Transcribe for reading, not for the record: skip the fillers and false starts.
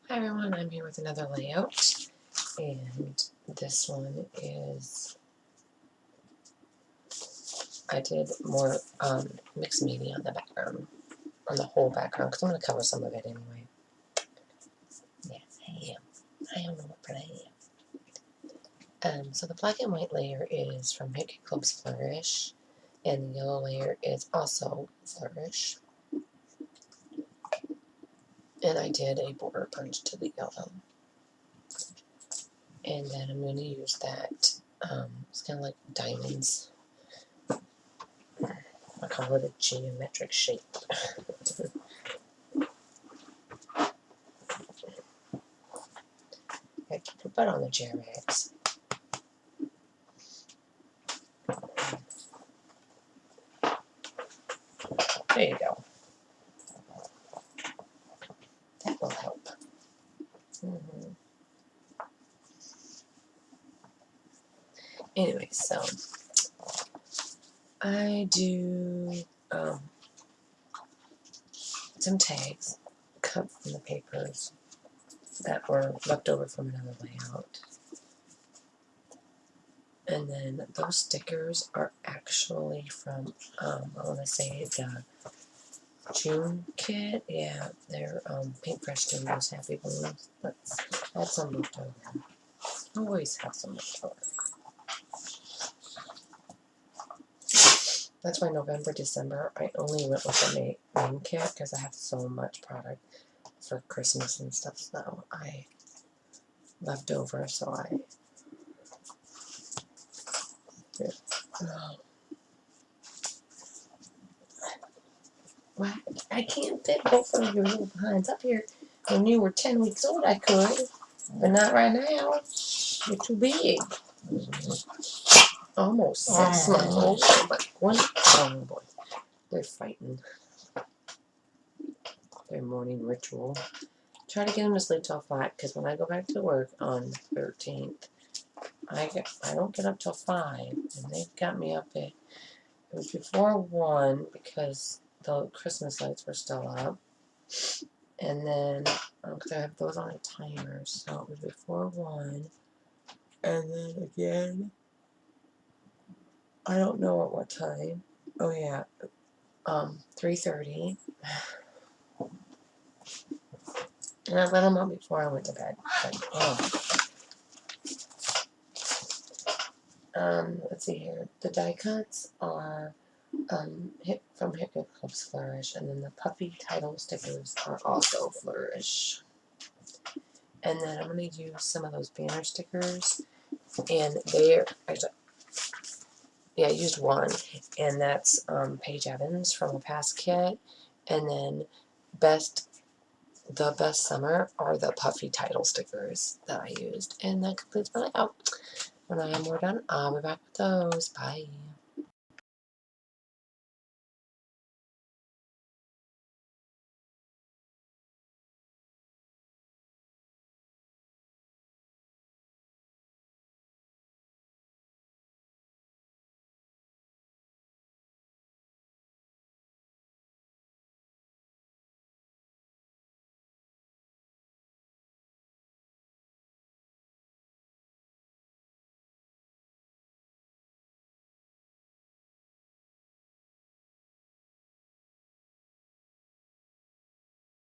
Hi everyone, I'm here with another layout, and this one is, I did more mixed media on the background, on the whole background, because I'm going to cover some of it anyway. Yes, I am. I don't know what, but I am. So the black and white layer is from Hickey Club's Flourish, and the yellow layer is also Flourish. And I did a border punch to the yellow. And then I'm going to use that, it's kind of like diamonds. I call it a geometric shape. I keep your butt on the chair, Max. There you go. That will help. Anyway, so I do some tags cut from the papers that were left over from another layout. And then those stickers are actually from, I want to say the June kit. Yeah, they're Paintbrush Studios Happy Balloons. Let's add some left over. Always have some left over. That's why November, December, I only went with the main kit because I have so much product for Christmas and stuff, so I left over, so I yeah. Well, I can't fit both of your little behinds up here. When you were 10 weeks old, I could, but not right now. You're too big. Almost 6 months old. But one, oh boy, they're fighting. Their morning ritual. Try to get them to sleep till 5, because when I go back to work on the 13th, I don't get up till 5, and they've got me up at, it was before 1 because the Christmas lights were still up, and then, because I have those on a timer, so it was before 1, and then again, I don't know at what time, oh yeah, 3:30, and I let them up before I went to bed, but, let's see here, the die cuts are from Hickey Club's Flourish, and then the puffy title stickers are also Flourish. And then I'm going to use some of those banner stickers, and they're, actually, yeah, I used one, and that's Paige Evans from a past kit, and then the best summer are the puffy title stickers that I used, and that completes my layout. When I am more done, I'll be back with those. Bye.